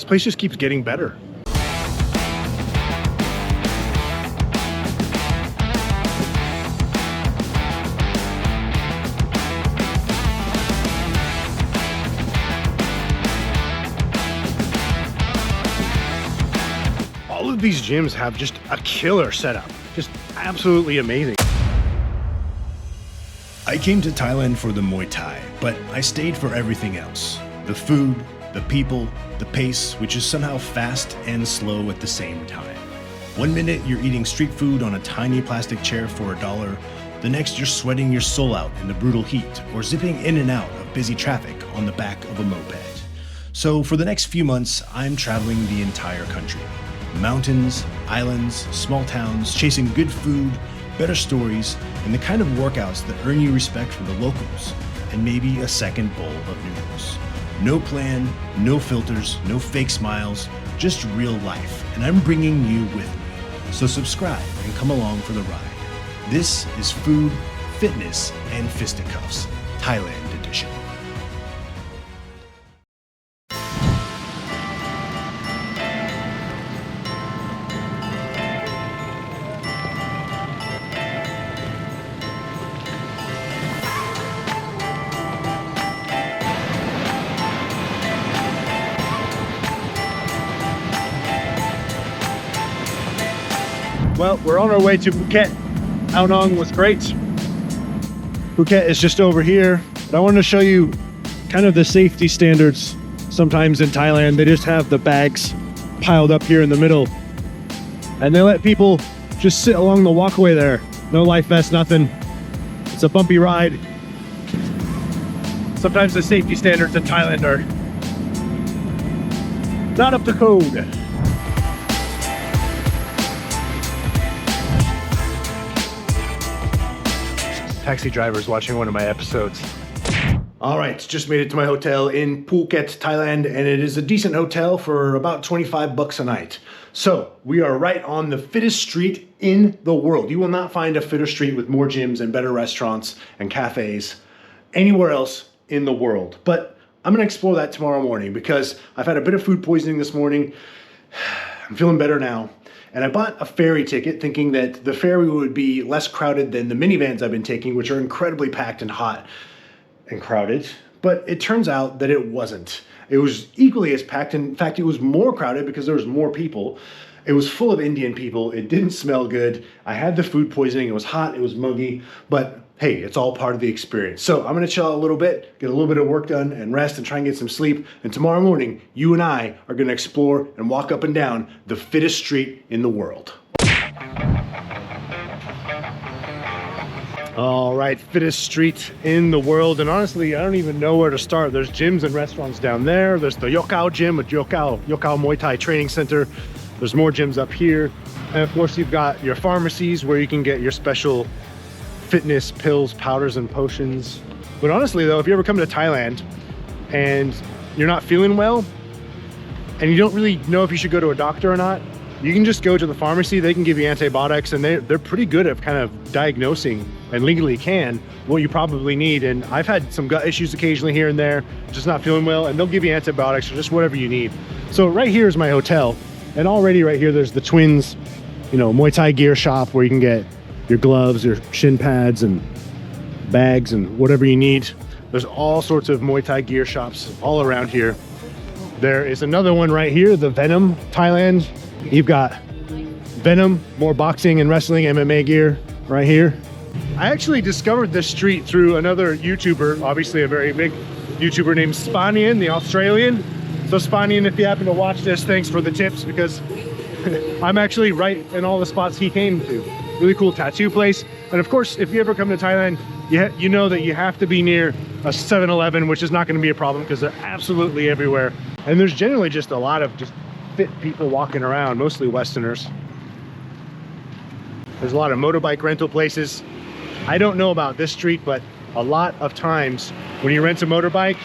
place just keeps getting better. All of these gyms have just a killer setup, just absolutely amazing. I came to Thailand for the Muay Thai, but I stayed for everything else. The food, the people, the pace, which is somehow fast and slow at the same time. One minute you're eating street food on a tiny plastic chair for $1, the next you're sweating your soul out in the brutal heat or zipping in and out of busy traffic on the back of a moped. So for the next few months, I'm traveling the entire country. Mountains, islands, small towns, chasing good food, better stories, and the kind of workouts that earn you respect from the locals, and maybe a second bowl of noodles. No plan, no filters, no fake smiles, just real life, and I'm bringing you with me. So subscribe and come along for the ride. This is Food, Fitness, and Fisticuffs, Thailand edition. Well, we're on our way to Phuket. Ao Nong was great. Phuket is just over here, but I wanted to show you kind of the safety standards. Sometimes in Thailand, they just have the bags piled up here in the middle, and they let people just sit along the walkway there. No life vest, nothing. It's a bumpy ride. Sometimes the safety standards in Thailand are not up to code. Taxi drivers watching one of my episodes. All right, just made it to my hotel in Phuket, Thailand, and it is a decent hotel for about 25 bucks a night. So we are right on the fittest street in the world. You will not find a fitter street with more gyms and better restaurants and cafes anywhere else in the world. But I'm gonna explore that tomorrow morning because I've had a bit of food poisoning this morning. I'm feeling better now. And I bought a ferry ticket thinking that the ferry would be less crowded than the minivans I've been taking, which are incredibly packed and hot and crowded. But it turns out that it wasn't. It was equally as packed. In fact, it was more crowded because there was more people. It was full of Indian people. It didn't smell good. I had the food poisoning. It was hot. It was muggy. But hey, it's all part of the experience. So I'm gonna chill out a little bit, get a little bit of work done and rest and try and get some sleep. And tomorrow morning, you and I are gonna explore and walk up and down the fittest street in the world. All right, fittest street in the world. And honestly, I don't even know where to start. There's gyms and restaurants down there. There's the Yokkao gym at Yokkao Muay Thai training center. There's more gyms up here. And of course, you've got your pharmacies where you can get your special fitness pills, powders, and potions. But honestly though, if you ever come to Thailand and you're not feeling well and you don't really know if you should go to a doctor or not, you can just go to the pharmacy. They can give you antibiotics, and they're pretty good at kind of diagnosing, and legally can, what you probably need. And I've had some gut issues occasionally here and there, just not feeling well, and they'll give you antibiotics or just whatever you need. So right here is my hotel, and already right here there's the Twins, Muay Thai gear shop where you can get your gloves, your shin pads, and bags, and whatever you need. There's all sorts of Muay Thai gear shops all around here. There is another one right here, the Venom Thailand. You've got Venom, more boxing and wrestling, MMA gear right here. I actually discovered this street through another YouTuber, obviously a very big YouTuber named Spanian, the Australian. So Spanian, if you happen to watch this, thanks for the tips, because I'm actually right in all the spots he came to. Really cool tattoo place. And of course, if you ever come to Thailand, you know that you have to be near a 7-Eleven, which is not going to be a problem because they're absolutely everywhere. And there's generally just a lot of just fit people walking around, mostly Westerners. There's a lot of motorbike rental places. I don't know about this street, but a lot of times when you rent a motorbike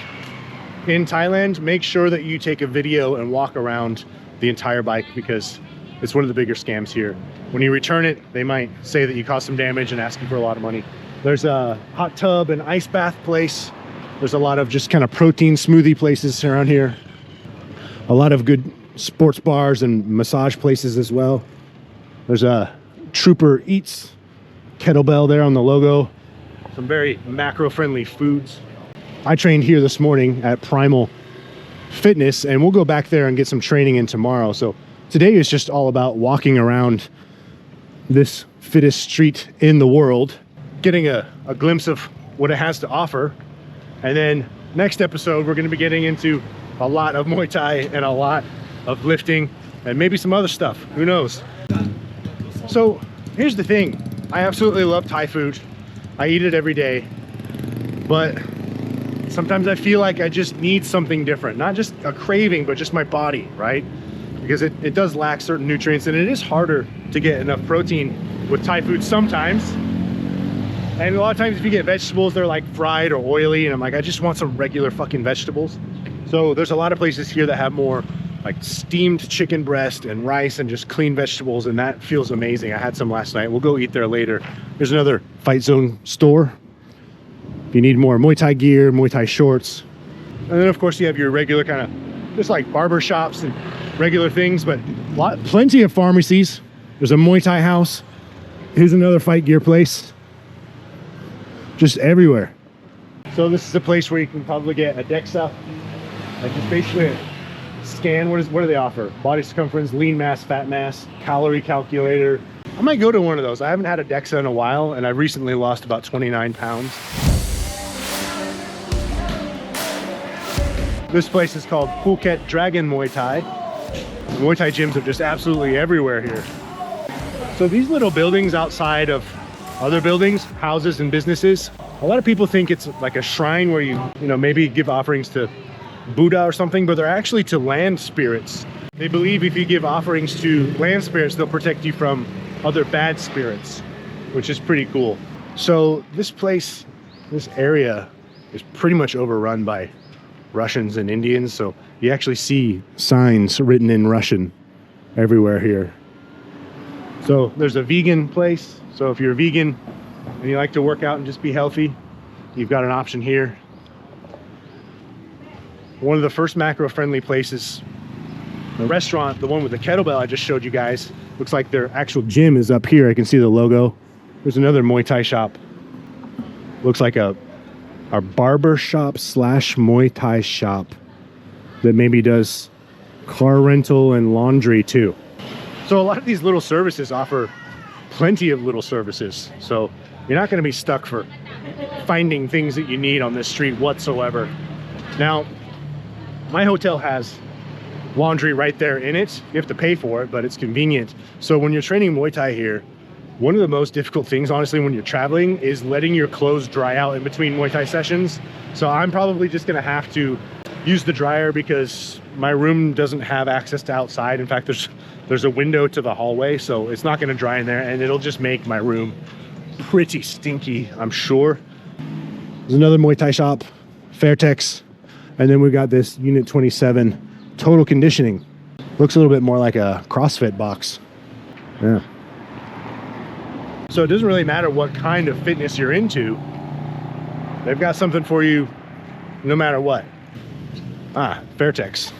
in Thailand, make sure that you take a video and walk around the entire bike, because it's one of the bigger scams here. When you return it, they might say that you caused some damage and ask you for a lot of money. There's a hot tub and ice bath place. There's a lot of just kind of protein smoothie places around here. A lot of good sports bars and massage places as well. There's a Trooper Eats kettlebell there on the logo. Some very macro-friendly foods. I trained here this morning at Primal Fitness, and we'll go back there and get some training in tomorrow. So today is just all about walking around this fittest street in the world, getting a glimpse of what it has to offer. And then next episode, we're going to be getting into a lot of Muay Thai and a lot of lifting and maybe some other stuff. Who knows? So here's the thing. I absolutely love Thai food. I eat it every day, but sometimes I feel like I just need something different. Not just a craving, but just my body, right? Because it does lack certain nutrients, and it is harder to get enough protein with Thai food sometimes. And a lot of times if you get vegetables, they're like fried or oily, and I'm like, I just want some regular fucking vegetables. So there's a lot of places here that have more like steamed chicken breast and rice and just clean vegetables, and that feels amazing. I had some last night. We'll go eat there later. There's another Fight Zone store if you need more Muay Thai gear, Muay Thai shorts. And then of course you have your regular kind of just like barber shops and regular things, but plenty of pharmacies. There's a Muay Thai house. Here's another fight gear place. Just everywhere. So this is a place where you can probably get a DEXA, like just basically scan. What do they offer? Body circumference, lean mass, fat mass, calorie calculator. I might go to one of those. I haven't had a DEXA in a while, and I recently lost about 29 pounds. This place is called Phuket Dragon Muay Thai. The Muay Thai gyms are just absolutely everywhere here. So these little buildings outside of other buildings, houses and businesses, a lot of people think it's like a shrine where you maybe give offerings to Buddha or something, but they're actually to land spirits. They believe if you give offerings to land spirits, they'll protect you from other bad spirits, which is pretty cool. So this place, this area is pretty much overrun by Russians and Indians. So you actually see signs written in Russian everywhere here. So there's a vegan place. So if you're a vegan and you like to work out and just be healthy, you've got an option here. One of the first macro-friendly places, the restaurant, the one with the kettlebell I just showed you guys, looks like their actual gym is up here. I can see the logo. There's another Muay Thai shop. Looks like a barber shop slash Muay Thai shop that maybe does car rental and laundry too. So a lot of these little services offer plenty of little services. So you're not going to be stuck for finding things that you need on this street whatsoever. Now, my hotel has laundry right there in it. You have to pay for it, but it's convenient. So when you're training Muay Thai here, one of the most difficult things, honestly, when you're traveling is letting your clothes dry out in between Muay Thai sessions. So I'm probably just going to have to use the dryer because my room doesn't have access to outside. In fact, there's a window to the hallway, so it's not going to dry in there, and it'll just make my room pretty stinky, I'm sure. There's another Muay Thai shop, Fairtex, and then we got this Unit 27 Total Conditioning. Looks a little bit more like a CrossFit box. Yeah. So it doesn't really matter what kind of fitness you're into. They've got something for you no matter what. Ah, Fairtex.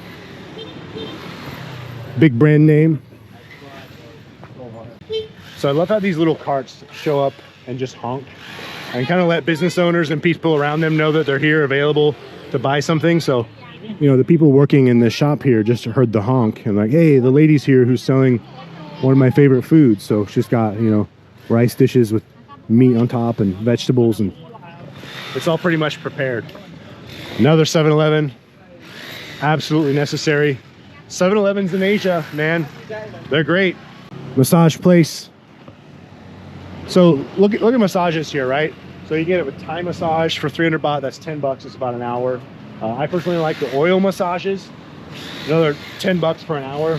Big brand name. So I love how these little carts show up and just honk and kind of let business owners and people around them know that they're here available to buy something. So, the people working in the shop here just heard the honk and like, hey, the lady's here who's selling one of my favorite foods. So she's got, rice dishes with meat on top and vegetables, and it's all pretty much prepared. Another 7-Eleven, absolutely necessary. 7-Elevens in Asia, man, they're great. Massage place. So look at massages here, right? So you get it with Thai massage for 300 baht. That's 10 bucks. It's about an hour. I personally like the oil massages. Another 10 bucks for an hour.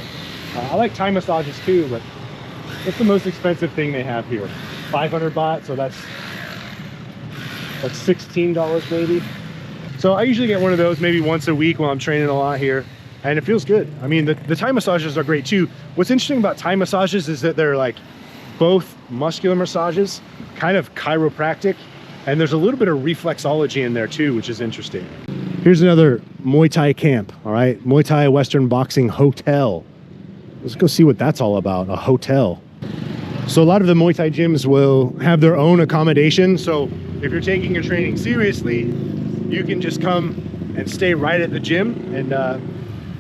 I like Thai massages too, but it's the most expensive thing they have here. 500 baht. So that's $16 maybe. So I usually get one of those maybe once a week while I'm training a lot here. And it feels good. I mean, the Thai massages are great too. What's interesting about Thai massages is that they're like both muscular massages, kind of chiropractic, and there's a little bit of reflexology in there too, which is interesting. Here's another Muay Thai camp, all right? Muay Thai Western Boxing Hotel. Let's go see what that's all about, a hotel. So a lot of the Muay Thai gyms will have their own accommodation. So if you're taking your training seriously, you can just come and stay right at the gym. And,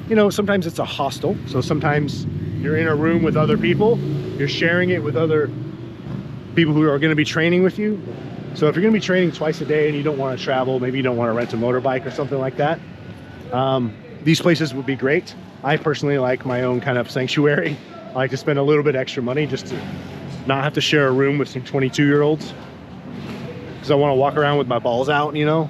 you know, sometimes it's a hostel. So sometimes you're in a room with other people. You're sharing it with other people who are going to be training with you. So if you're going to be training twice a day and you don't want to travel, maybe you don't want to rent a motorbike or something like that, these places would be great. I personally like my own kind of sanctuary. I like to spend a little bit extra money just to not have to share a room with some 22-year-olds, because I want to walk around with my balls out, you know?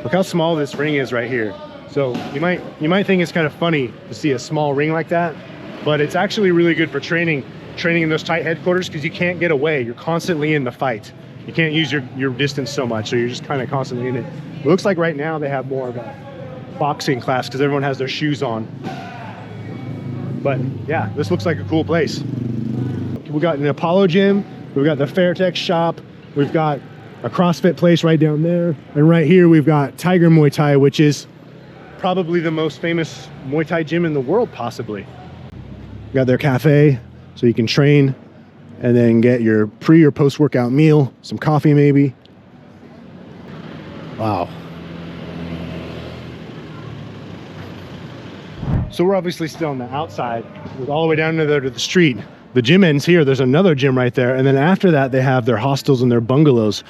Look how small this ring is right here. So you might think it's kind of funny to see a small ring like that, but it's actually really good for training in those tight headquarters, because you can't get away. You're constantly in the fight. You can't use your distance so much, so you're just kind of constantly in it. It looks like right now they have more of a boxing class because everyone has their shoes on. But yeah, this looks like a cool place. We got an Apollo gym, we've got the Fairtex shop, we've got a CrossFit place right down there, and right here we've got Tiger Muay Thai, which is probably the most famous Muay Thai gym in the world, possibly. Got their cafe, so you can train and then get your pre or post workout meal, some coffee maybe. Wow. So we're obviously still on the outside, all the way down to the street. The gym ends here. There's another gym right there, and then after that they have their hostels and their bungalows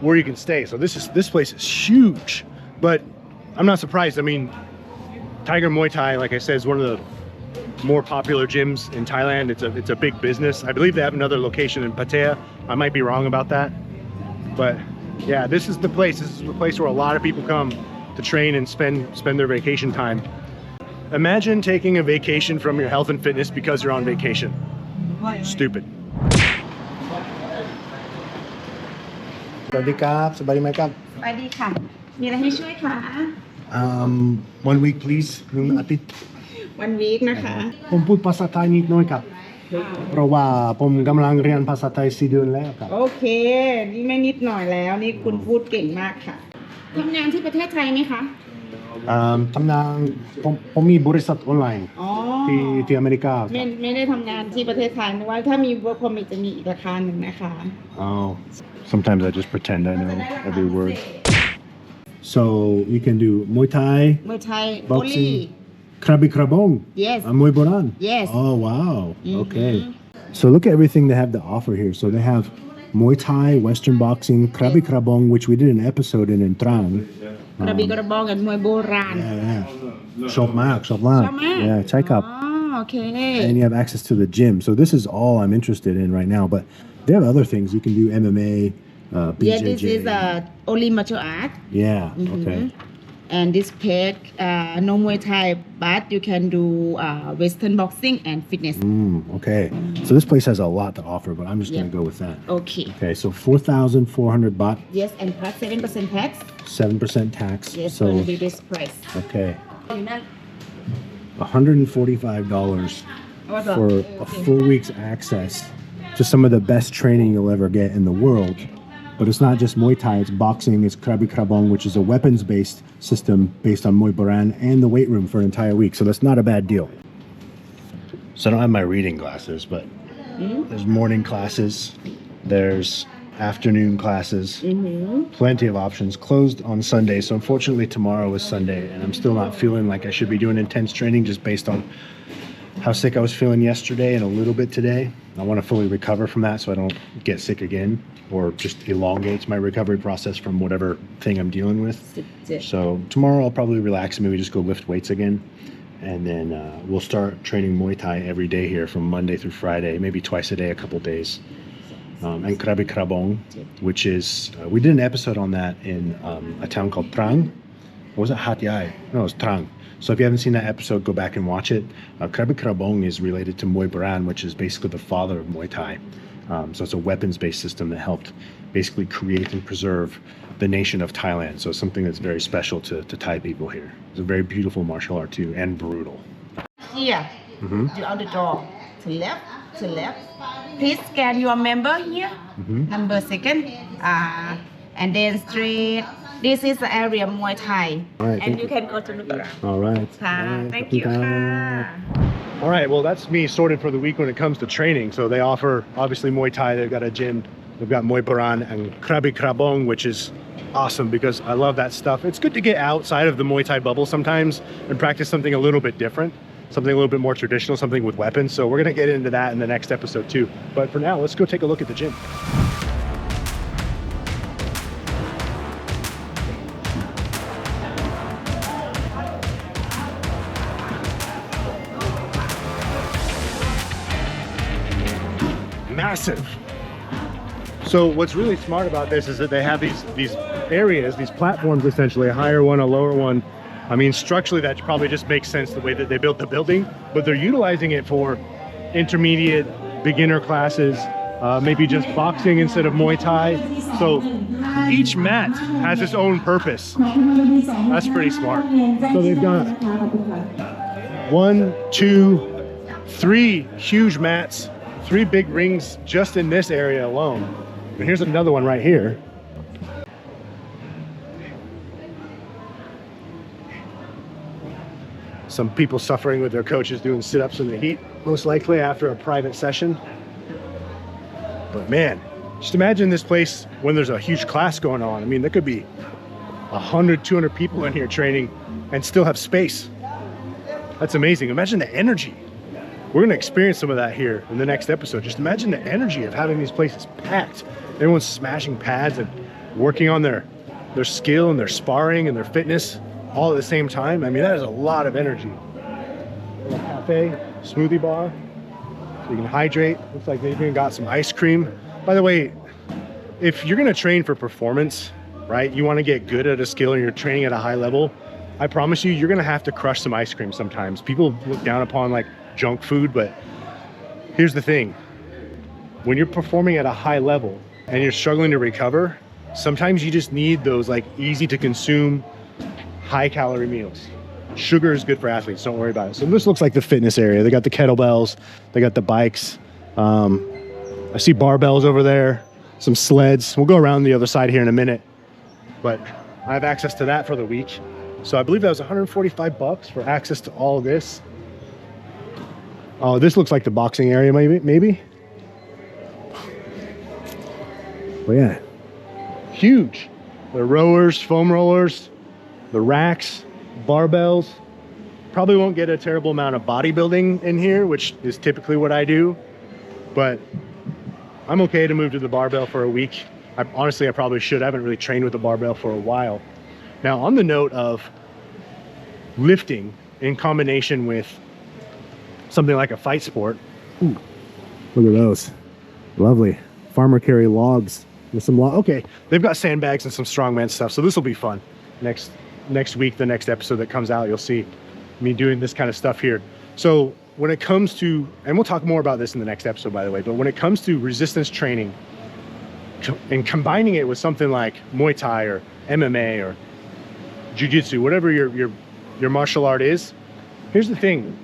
where you can stay. So this place is huge, but I'm not surprised. I mean, Tiger Muay Thai, like I said, is one of the more popular gyms in Thailand. It's a big business. I believe they have another location in Pattaya. I might be wrong about that, but yeah, this is the place. This is the place where a lot of people come to train and spend their vacation time. Imagine taking a vacation from your health and fitness because you're on vacation. Stupid. สวัสดีครับสบายดีไหมครับ สวัสดีค่ะ มีอะไรให้ช่วยคะ 1 week please 1 อาทิตย์ วันวีคนะคะ ผมพูดภาษาไทยนิดหน่อยครับ เพราะว่าผมกำลังเรียนภาษาไทย4 เดือนแล้วครับ โอเค นี่ไม่นิดหน่อยแล้ว นี่คุณพูดเก่งมากค่ะทำงานที่ประเทศไทยไหมคะ ทำงานผมมีบริษัทออนไลน์ อ๋อ ที่อเมริกา ไม่ได้ทำงานที่ประเทศไทยนึกว่าถ้ามี work permit จะมีอีกราคาหนึ่งนะคะ Oh, sometimes I just pretend I know every word. So you can do Muay Thai, มวยไทย boxing, only Krabi Krabong, yes Muay Boran. Yes. Oh wow. Okay. So look at everything they have to offer here. So they have Muay Thai, Western boxing, Krabi Krabong, which we did an episode in Trang. กระบี่กระบองกับมวยโบราณ Yeah. Shop Mark. Yeah, check up. อ๋อโอเค And you have access to the gym. So this is all I'm interested in right now. But they have other things. You can do MMA, BJJ. Yeah, this is only martial art. Yeah. Okay. And this page, no Muay Thai, but you can do Western boxing and fitness. Okay. So this place has a lot to offer, but I'm just going to go with that. Okay. Okay, so 4,400 baht, Yes, and plus 7% tax. 7% tax. Yes, So, will be this price. okay, You know, $145 for a full week's access to some of the best training you'll ever get in the world. But it's not just Muay Thai, it's boxing, it's Krabi Krabong, which is a weapons-based system based on Muay Boran, and the weight room for an entire week. So that's not a bad deal. So I don't have my reading glasses, but there's morning classes, there's afternoon classes, plenty of options. Closed on Sunday, so unfortunately tomorrow is Sunday, and I'm still not feeling like I should be doing intense training just based on how sick I was feeling yesterday and a little bit today. I want to fully recover from that so I don't get sick again, or just elongates my recovery process from whatever thing I'm dealing with. So tomorrow I'll probably relax and maybe just go lift weights again. And then we'll start training Muay Thai every day here from Monday through Friday, maybe twice a day, a couple days. And Krabi Krabong, which is, we did an episode on that in a town called Trang. Or was it Hat Yai? No, it was Trang. So if you haven't seen that episode, go back and watch it. Krabi Krabong is related to Muay Boran, which is basically the father of Muay Thai. So it's a weapons-based system that helped basically create and preserve the nation of Thailand. So it's something that's very special to Thai people here. It's a very beautiful martial art too, and brutal. Here, you on the door. To left, please scan your member here. Number second. And then straight. This is the area Muay Thai. All right, And thank you you. can go to look around. All right. Thank you. All right, well, that's me sorted for the week when it comes to training. So they offer, obviously, Muay Thai. They've got a gym. They've got Muay Baran and Krabi Krabong, which is awesome because I love that stuff. It's good to get outside of the Muay Thai bubble sometimes and practice something a little bit different, something a little bit more traditional, something with weapons. So we're going to get into that in the next episode too. But for now, let's go take a look at the gym. Massive. So what's really smart about this is that they have these areas, these platforms, essentially a higher one, a lower one. I mean, structurally that probably just makes sense the way that they built the building, but they're utilizing it for intermediate, beginner classes, maybe just boxing instead of Muay Thai. So each mat has its own purpose. That's pretty smart. So they've got 1, 2, 3 huge mats, 3 big rings just in this area alone. And here's another one right here. Some people suffering with their coaches doing sit-ups in the heat, most likely after a private session. But man, just imagine this place when there's a huge class going on. I mean, there could be 100, 200 people in here training and still have space. That's amazing. Imagine the energy. We're gonna experience some of that here in the next episode. Just imagine the energy of having these places packed. Everyone's smashing pads and working on their skill and their sparring and their fitness all at the same time. I mean, that is a lot of energy. A cafe, smoothie bar, so you can hydrate. Looks like they've even got some ice cream. By the way, if you're gonna train for performance, right? You wanna get good at a skill and you're training at a high level, I promise you, you're gonna have to crush some ice cream sometimes. People look down upon like junk food, but here's the thing. When you're performing at a high level and you're struggling to recover, sometimes you just need those like easy to consume, high calorie meals. Sugar is good for athletes, don't worry about it. So this looks like the fitness area. They got the kettlebells, they got the bikes. I see barbells over there, some sleds. We'll go around the other side here in a minute, but I have access to that for the week. So I believe that was 145 bucks for access to all of this. Oh, this looks like the boxing area, maybe. But yeah, huge. The rowers, foam rollers, the racks, barbells. Probably won't get a terrible amount of bodybuilding in here, which is typically what I do, but I'm okay to move to the barbell for a week. Honestly, I probably should. I haven't really trained with the barbell for a while. Now, on the note of lifting in combination with something like a fight sport. Ooh, look at those. Lovely. Farmer carry logs with some okay, they've got sandbags and some strongman stuff, so this will be fun. Next week, the next episode that comes out, you'll see me doing this kind of stuff here. So when it comes to, and we'll talk more about this in the next episode, by the way, but when it comes to resistance training and combining it with something like Muay Thai or MMA or Jiu-Jitsu, whatever your martial art is, here's the thing.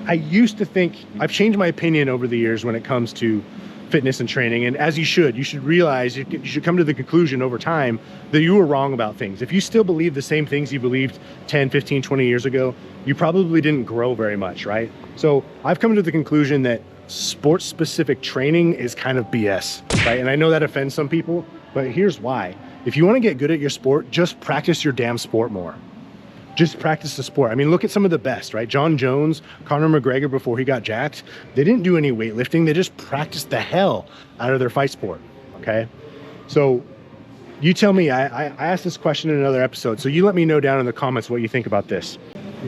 I used to think, I've changed my opinion over the years when it comes to fitness and training, and as you should realize, you should come to the conclusion over time that you were wrong about things. If you still believe the same things you believed 10, 15, 20 years ago, you probably didn't grow very much, right? So I've come to the conclusion that sports-specific training is kind of BS, right? And I know that offends some people, but here's why. If you want to get good at your sport, just practice your damn sport more. Just practice the sport. I mean, look at some of the best, right? John Jones, Conor McGregor, before he got jacked, they didn't do any weightlifting. They just practiced the hell out of their fight sport, okay? So you tell me, I asked this question in another episode, so you let me know down in the comments what you think about this.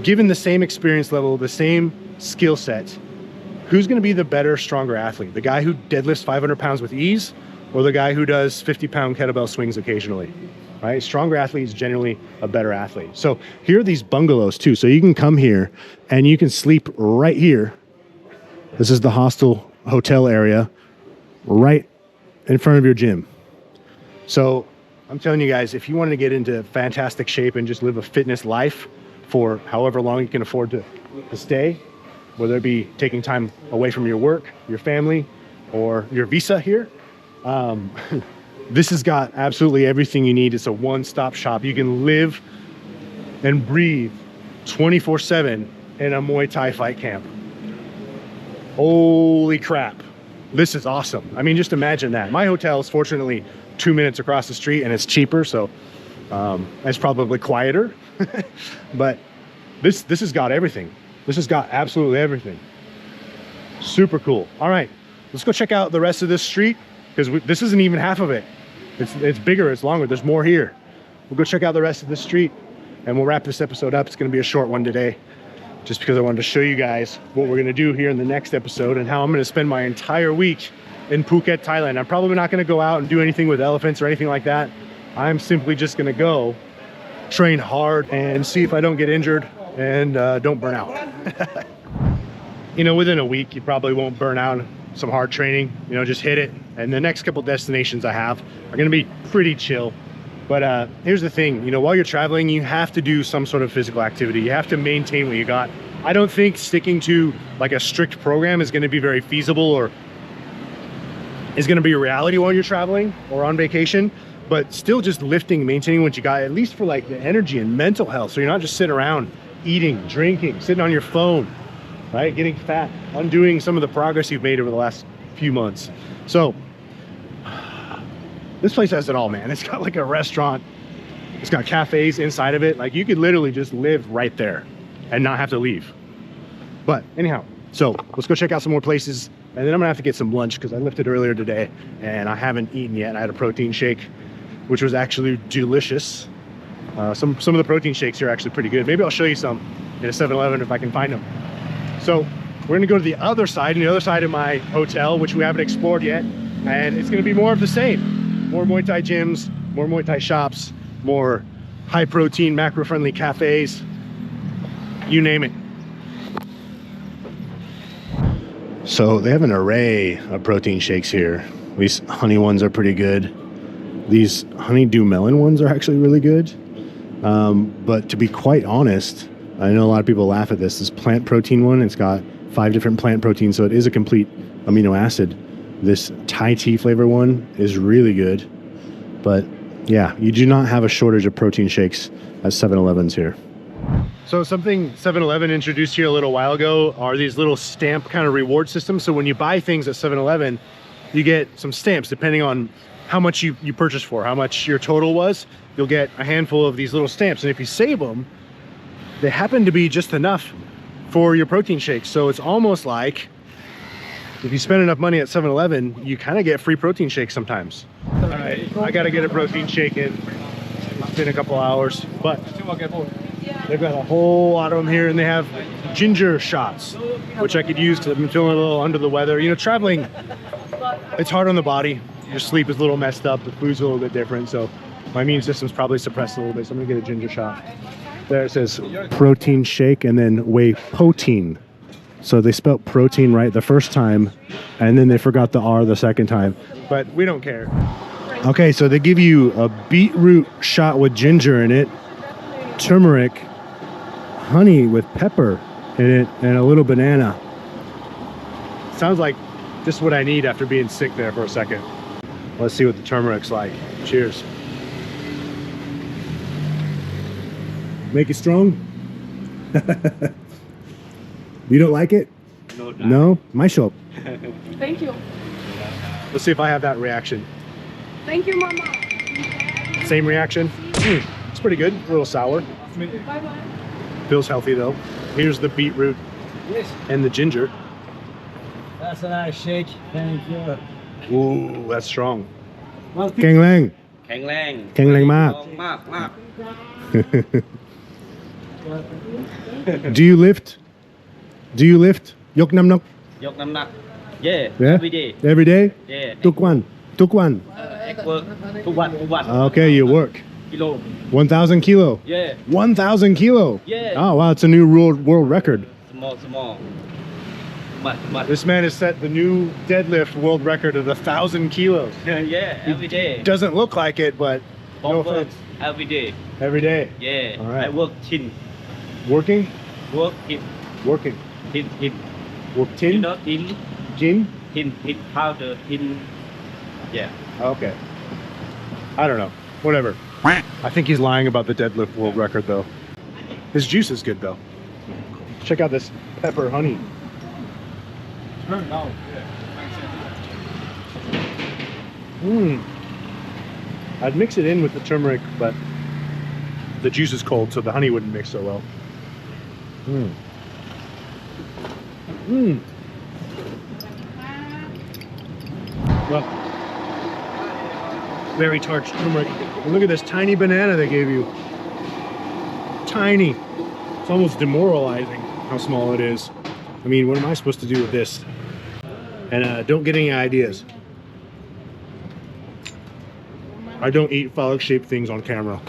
Given the same experience level, the same skill set, who's gonna be the better, stronger athlete? The guy who deadlifts 500 pounds with ease, or the guy who does 50-pound kettlebell swings occasionally? Right? Stronger athlete is generally a better athlete. So here are these bungalows too. So you can come here and you can sleep right here. This is the hostel hotel area right in front of your gym. So I'm telling you guys, if you wanted to get into fantastic shape and just live a fitness life for however long you can afford to stay, whether it be taking time away from your work, your family, or your visa here. This has got absolutely everything you need. It's a one-stop shop. You can live and breathe 24/7 in a Muay Thai fight camp. Holy crap. This is awesome. I mean, just imagine that. My hotel is fortunately 2 minutes across the street and it's cheaper, so it's probably quieter. But this has got everything. This has got absolutely everything. Super cool. All right, let's go check out the rest of this street, because this isn't even half of it. It's bigger, it's longer, there's more here. We'll go check out the rest of the street and we'll wrap this episode up. It's gonna be a short one today, just because I wanted to show you guys what we're gonna do here in the next episode and how I'm gonna spend my entire week in Phuket, Thailand. I'm probably not gonna go out and do anything with elephants or anything like that. I'm simply just gonna go train hard and see if I don't get injured and don't burn out. You know, within a week, you probably won't burn out. Some hard training, you know, just hit it. And the next couple destinations I have are gonna be pretty chill. But here's the thing, you know, while you're traveling, you have to do some sort of physical activity. You have to maintain what you got. I don't think sticking to like a strict program is gonna be very feasible or is gonna be a reality while you're traveling or on vacation. But still just lifting, maintaining what you got, at least for like the energy and mental health. So you're not just sitting around eating, drinking, sitting on your phone, right? Getting fat, undoing some of the progress you've made over the last few months. So this place has it all, man. It's got like a restaurant, it's got cafes inside of it. Like you could literally just live right there and not have to leave. But anyhow, so let's go check out some more places, and then I'm gonna have to get some lunch because I lifted earlier today and I haven't eaten yet. I had a protein shake, which was actually delicious. Some of the protein shakes here are actually pretty good. Maybe I'll show you some in a 7-Eleven if I can find them. So we're gonna go to the other side of my hotel, which we haven't explored yet. And it's gonna be more of the same. More Muay Thai gyms, more Muay Thai shops, more high protein, macro friendly cafes, you name it. So they have an array of protein shakes here. These honey ones are pretty good. These honeydew melon ones are actually really good. But to be quite honest, I know a lot of people laugh at this plant protein one. It's got 5 different plant proteins, so it is a complete amino acid. This Thai tea flavor one is really good. But yeah, you do not have a shortage of protein shakes at 7-Elevens here. So something 7-Eleven introduced here a little while ago are these little stamp kind of reward systems. So when you buy things at 7-Eleven, you get some stamps depending on how much you purchased for, how much your total was. You'll get a handful of these little stamps, and if you save them, they happen to be just enough for your protein shakes. So it's almost like if you spend enough money at 7-Eleven, you kind of get free protein shakes sometimes. All right, I gotta get a protein shake in. It's been a couple hours, but they've got a whole lot of them here, and they have ginger shots, which I could use to, I'm feeling a little under the weather. You know, traveling, it's hard on the body. Your sleep is a little messed up, the food's a little bit different, so my immune system's probably suppressed a little bit, so I'm gonna get a ginger shot. There it says protein shake and then whey protein. So they spelled protein right the first time, and then they forgot the R the second time, but we don't care. Okay, so they give you a beetroot shot with ginger in it, turmeric, honey with pepper in it, and a little banana. Sounds like just what I need after being sick there for a second. Let's see what the turmeric's like. Cheers. Make it strong? You don't like it? No. No? My shop. Thank you. Let's see if I have that reaction. Thank you, Mama. Same reaction? It's pretty good. A little sour. Bye-bye. Feels healthy though. Here's the beetroot and the ginger. That's a nice shake. Thank you. Ooh, that's strong. Well, Keng Lang. แข็งแรง Keng Lang mạc. มากมาก Do you lift? Do you lift? ยกน้ำหนัก ยกน้ำหนัก yeah Yeah? every day Every day? yeah ทุกวัน ทุกวัน work ทุกวัน Okay, you work. กิโล 1,000 kilo. yeah 1,000 kilo. Yeah. Oh, wow, it's a new world record. small มัด This man has set the new deadlift world record of 1,000 kilos. yeah every day Doesn't look like it, but no work offense. every day Every day. yeah All right. I work ชิน Working? work กิน Working. Tin. You tin, know tin? gin. Tin powder. Tin. Yeah. Okay. I don't know. Whatever. I think he's lying about the deadlift world record though. His juice is good though. Check out this pepper honey. I'd mix it in with the turmeric, but the juice is cold, so the honey wouldn't mix so well. Well, very tart turmeric. And look at this tiny banana they gave you. Tiny. It's almost demoralizing how small it is. I mean, what am I supposed to do with this? And don't get any ideas. I don't eat phallic-shaped things on camera.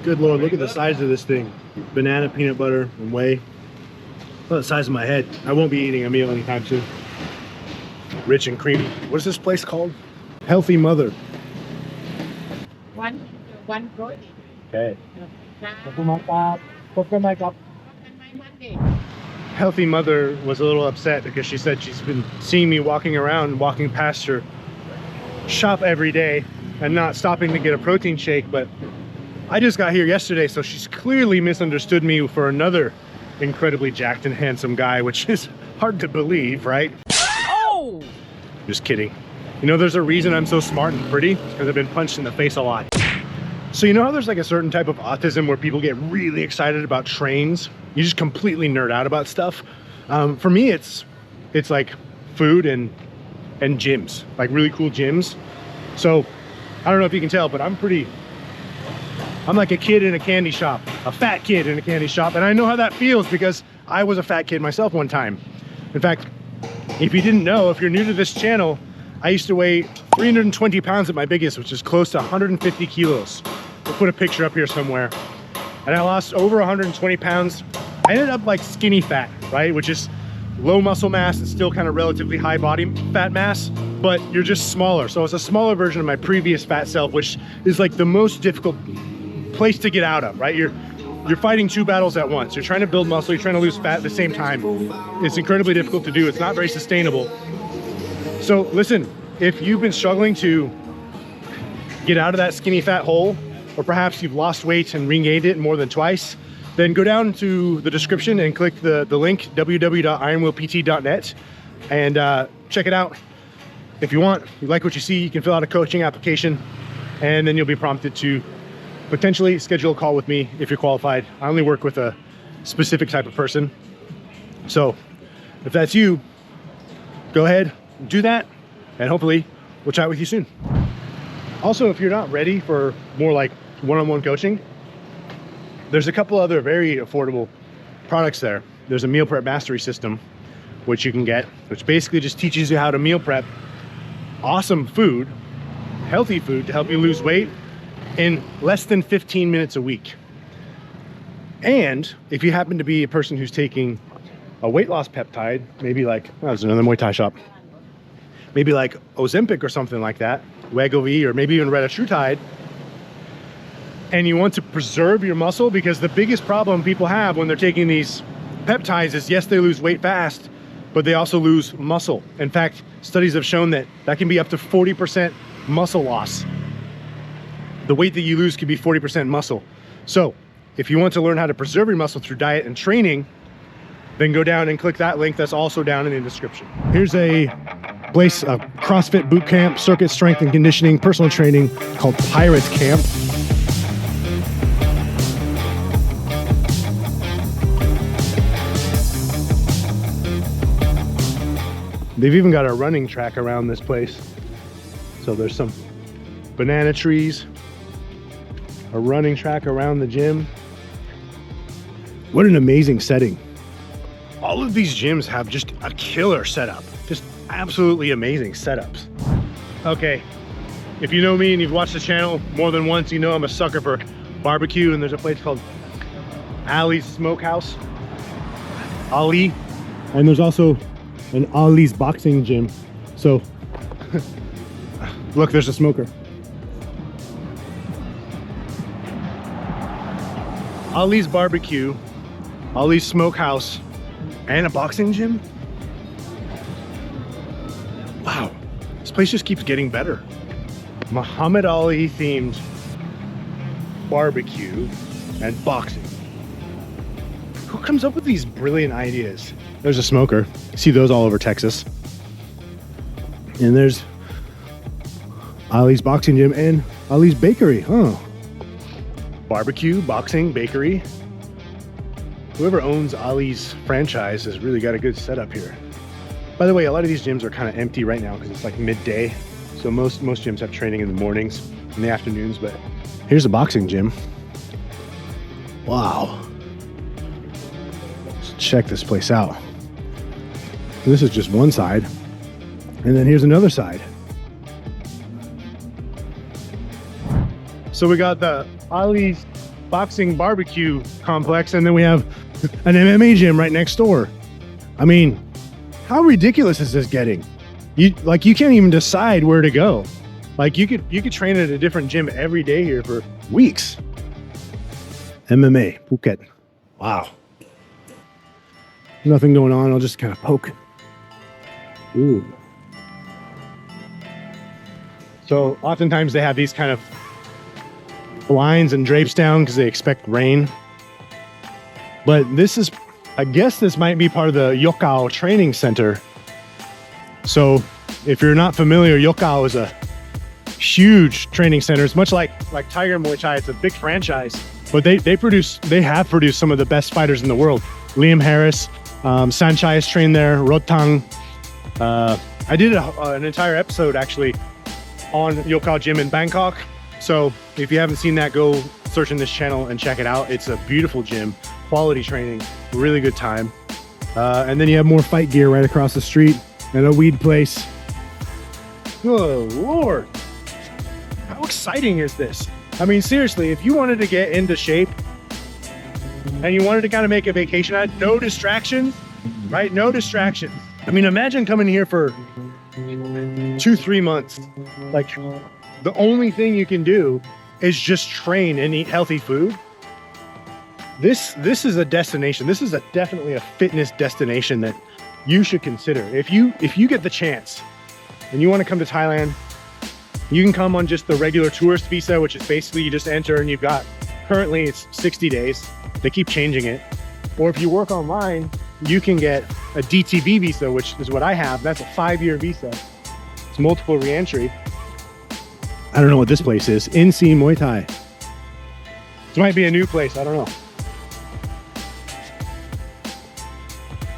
Good Lord, look at the size of this thing. Banana, peanut butter, and whey. About the size of my head. I won't be eating a meal anytime soon. Rich and creamy. What is this place called? Healthy Mother. One protein. Okay. Monday. Healthy Mother was a little upset because she said she's been seeing me walking past her shop every day and not stopping to get a protein shake, but I just got here yesterday, so she's clearly misunderstood me for another incredibly jacked and handsome guy, which is hard to believe, right? Oh! Just kidding. You know, there's a reason I'm so smart and pretty, because I've been punched in the face a lot. So you know how there's like a certain type of autism where people get really excited about trains? You just completely nerd out about stuff. For me, it's like food and gyms, like really cool gyms. So I don't know if you can tell, but I'm like a kid in a candy shop, a fat kid in a candy shop. And I know how that feels because I was a fat kid myself one time. In fact, if you didn't know, if you're new to this channel, I used to weigh 320 pounds at my biggest, which is close to 150 kilos. We'll put a picture up here somewhere. And I lost over 120 pounds. I ended up like skinny fat, right? Which is low muscle mass and still kind of relatively high body fat mass, but you're just smaller. So it's a smaller version of my previous fat self, which is like the most difficult place to get out of, right? You're fighting two battles at once. You're trying to build muscle, you're trying to lose fat at the same time. It's incredibly difficult to do. It's not very sustainable. So listen, if you've been struggling to get out of that skinny fat hole, or perhaps you've lost weight and regained it more than twice, then go down to the description and click the link, www.ironwillpt.net, and check it out. If you want, you like what you see, you can fill out a coaching application, and then you'll be prompted to potentially schedule a call with me if you're qualified. I only work with a specific type of person. So if that's you, go ahead, do that, and hopefully we'll chat with you soon. Also, if you're not ready for more like one-on-one coaching, there's a couple other very affordable products there. There's a meal prep mastery system, which you can get, which basically just teaches you how to meal prep awesome food, healthy food to help you lose weight in less than 15 minutes a week. And if you happen to be a person who's taking a weight loss peptide, maybe like, oh, there's another Muay Thai shop, maybe like Ozempic or something like that, Wegovy, or maybe even retatrutide, and you want to preserve your muscle, because the biggest problem people have when they're taking these peptides is, yes, they lose weight fast, but they also lose muscle. In fact, studies have shown that can be up to 40% muscle loss. The weight that you lose could be 40% muscle. So if you want to learn how to preserve your muscle through diet and training, then go down and click that link that's also down in the description. Here's a place, a CrossFit boot camp, circuit strength and conditioning, personal training called Pirate Camp. They've even got a running track around this place. So there's some banana trees, a running track around the gym. What an amazing setting. All of these gyms have just a killer setup. Just absolutely amazing setups. Okay, if you know me and you've watched the channel more than once, you know I'm a sucker for barbecue, and there's a place called Ali's Smokehouse. Ali. And there's also an Ali's boxing gym. So, look, there's a smoker. Ali's Barbecue, Ali's Smokehouse, and a boxing gym. Wow, this place just keeps getting better. Muhammad Ali themed barbecue and boxing. Who comes up with these brilliant ideas? There's a smoker. See those all over Texas. And there's Ali's boxing gym and Ali's bakery. Oh, barbecue, boxing, bakery. Whoever owns Ali's franchise has really got a good setup here. By the way, a lot of these gyms are kind of empty right now because it's like midday. So most gyms have training in the mornings, in the afternoons, but here's a boxing gym. Wow. Let's check this place out. This is just one side. And then here's another side. So we got the Ali's boxing barbecue complex, and then we have an MMA gym right next door. I mean, how ridiculous is this getting? You can't even decide where to go. Like you could train at a different gym every day here for weeks. MMA Phuket. Wow. Nothing going on. I'll just kind of poke. Ooh. So oftentimes they have these kind of blinds and drapes down because they expect rain. But this is, I guess this might be part of the Yokkao training center. So if you're not familiar, Yokkao is a huge training center. It's much like Tiger Muay Thai. It's a big franchise, but they have produced some of the best fighters in the world. Liam Harris, Sanchai has trained there, Rotang. I did an entire episode actually on Yokkao Gym in Bangkok. So if you haven't seen that, go search in this channel and check it out. It's a beautiful gym, quality training, really good time. And then you have more fight gear right across the street and a weed place. Good Lord. How exciting is this? I mean, seriously, if you wanted to get into shape and you wanted to kind of make a vacation out, no distractions, right? No distractions. I mean, imagine coming here for 2-3 months. Like, the only thing you can do is just train and eat healthy food. This is a destination. This is definitely a fitness destination that you should consider. If you get the chance and you want to come to Thailand, you can come on just the regular tourist visa, which is basically you just enter and you've got, currently it's 60 days. They keep changing it. Or if you work online, you can get a DTV visa, which is what I have. That's a 5-year visa. It's multiple re-entry. I don't know what this place is. NC Muay Thai. This might be a new place. I don't know.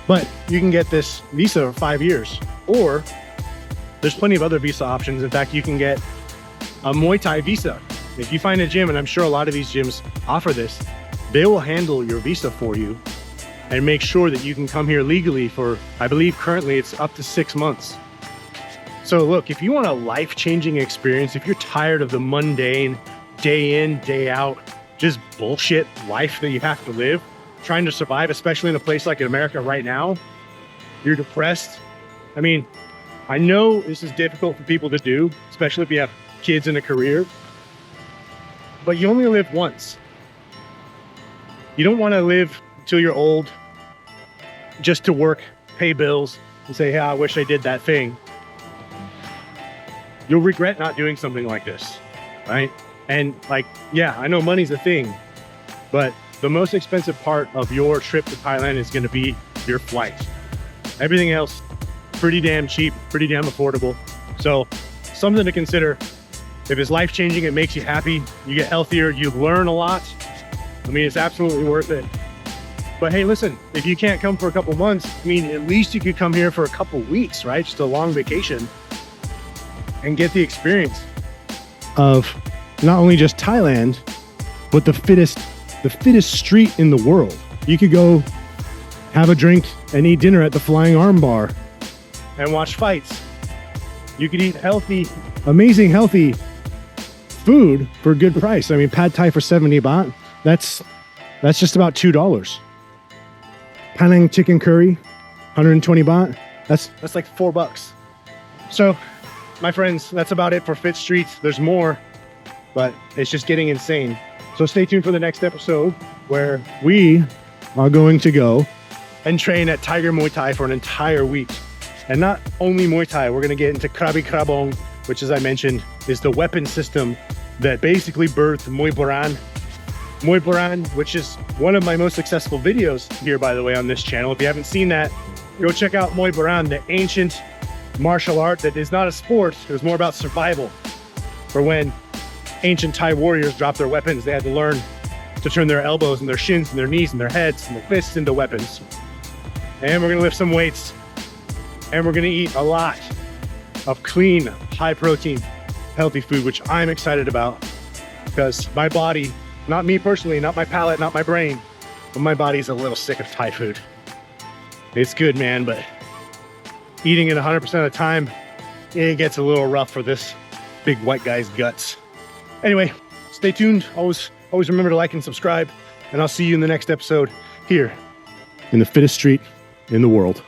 But you can get this visa for 5 years. Or there's plenty of other visa options. In fact, you can get a Muay Thai visa. If you find a gym, and I'm sure a lot of these gyms offer this, they will handle your visa for you and make sure that you can come here legally for, I believe currently it's up to 6 months. So look, if you want a life-changing experience, if you're tired of the mundane, day in, day out, just bullshit life that you have to live, trying to survive, especially in a place like America right now, you're depressed. I mean, I know this is difficult for people to do, especially if you have kids and a career, but you only live once. You don't want to live until you're old just to work, pay bills, and say, yeah, I wish I did that thing. You'll regret not doing something like this, right? And like, yeah, I know money's a thing, but the most expensive part of your trip to Thailand is going to be your flight. Everything else, pretty damn cheap, pretty damn affordable. So something to consider. If it's life-changing, it makes you happy, you get healthier, you learn a lot. I mean, it's absolutely worth it. But hey, listen, if you can't come for a couple months, I mean, at least you could come here for a couple weeks, right? Just a long vacation and get the experience of not only just Thailand, but the fittest street in the world. You could go have a drink and eat dinner at the Flying Arm Bar and watch fights. You could eat healthy, amazing healthy food for a good price. I mean, pad thai for 70 baht, that's just about $2. Panang chicken curry, 120 baht, that's like $4. So my friends, that's about it for Fit Streets. There's more, but it's just getting insane. So stay tuned for the next episode where we are going to go and train at Tiger Muay Thai for an entire week. And not only Muay Thai, we're gonna get into Krabi Krabong, which, as I mentioned, is the weapon system that basically birthed Muay Boran. Muay Boran, which is one of my most successful videos here, by the way, on this channel. If you haven't seen that, go check out Muay Boran, the ancient martial art that is not a sport. It was more about survival. For when ancient Thai warriors dropped their weapons, they had to learn to turn their elbows and their shins and their knees and their heads and their fists into weapons. And we're gonna lift some weights. And we're gonna eat a lot of clean, high protein, healthy food, which I'm excited about because my body, not me personally, not my palate, not my brain, but my body's a little sick of Thai food. It's good, man, but eating it 100% of the time, it gets a little rough for this big white guy's guts. Anyway, stay tuned. Always remember to like and subscribe, and I'll see you in the next episode here in the fittest street in the world.